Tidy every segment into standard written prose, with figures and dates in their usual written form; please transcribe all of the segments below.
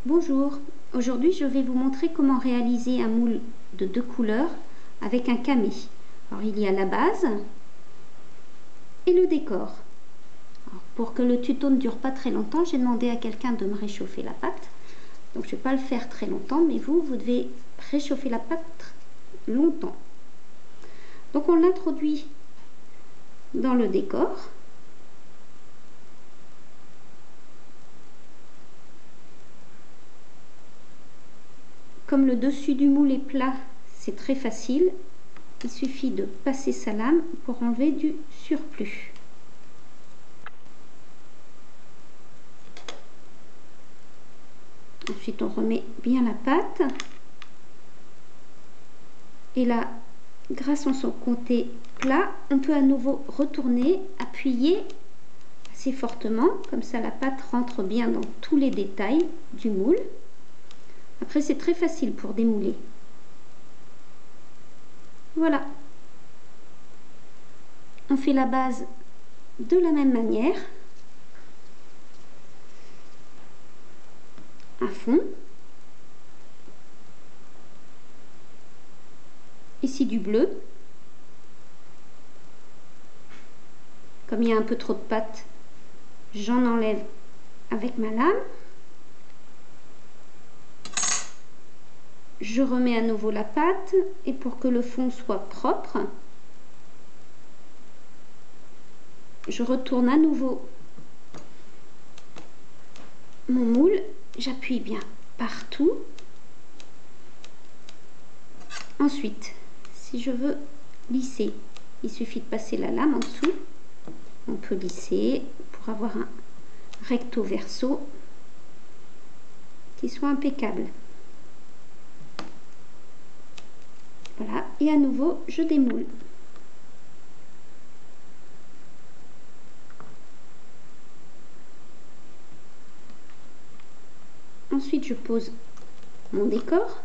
Bonjour, aujourd'hui je vais vous montrer comment réaliser un moule de 2 couleurs avec un camé. Alors il y a la base et le décor. Alors, pour que le tuto ne dure pas très longtemps, j'ai demandé à quelqu'un de me réchauffer la pâte. Donc je ne vais pas le faire très longtemps, mais vous devez réchauffer la pâte longtemps. Donc on l'introduit dans le décor. Comme le dessus du moule est plat, c'est très facile. Il suffit de passer sa lame pour enlever du surplus. Ensuite, on remet bien la pâte. Et là, grâce à son côté plat, on peut à nouveau retourner, appuyer assez fortement. Comme ça, la pâte rentre bien dans tous les détails du moule. Après, c'est très facile pour démouler. Voilà. On fait la base de la même manière. À fond. Ici du bleu. Comme il y a un peu trop de pâte, j'en enlève avec ma lame. Je remets à nouveau la pâte et pour que le fond soit propre, je retourne à nouveau mon moule. J'appuie bien partout. Ensuite, si je veux lisser, il suffit de passer la lame en dessous. On peut lisser pour avoir un recto verso qui soit impeccable. Voilà, et à nouveau, je démoule. Ensuite, je pose mon décor.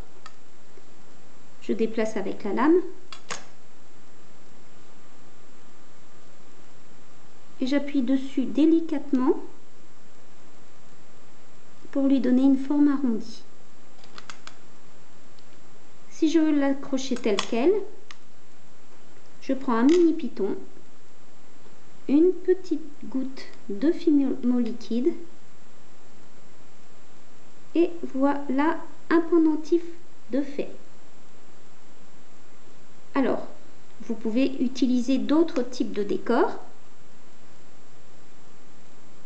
Je déplace avec la lame. Et j'appuie dessus délicatement pour lui donner une forme arrondie. Si je veux l'accrocher tel quel, je prends un mini piton, une petite goutte de fumant liquide et voilà un pendentif de fait. Alors, vous pouvez utiliser d'autres types de décors.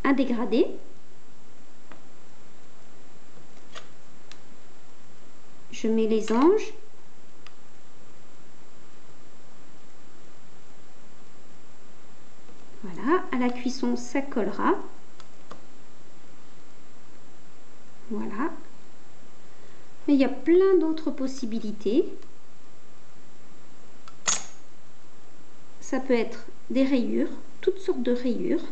Un dégradé. Je mets les anges. Voilà, à la cuisson, ça collera. Voilà. Mais il y a plein d'autres possibilités. Ça peut être des rayures, toutes sortes de rayures.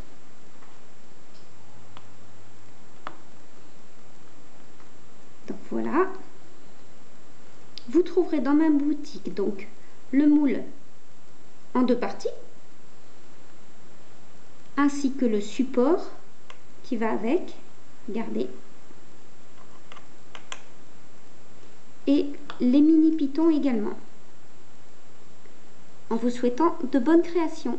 Donc voilà. Vous trouverez dans ma boutique donc le moule en 2 parties, ainsi que le support qui va avec. Regardez. Et les mini pitons également. En vous souhaitant de bonnes créations.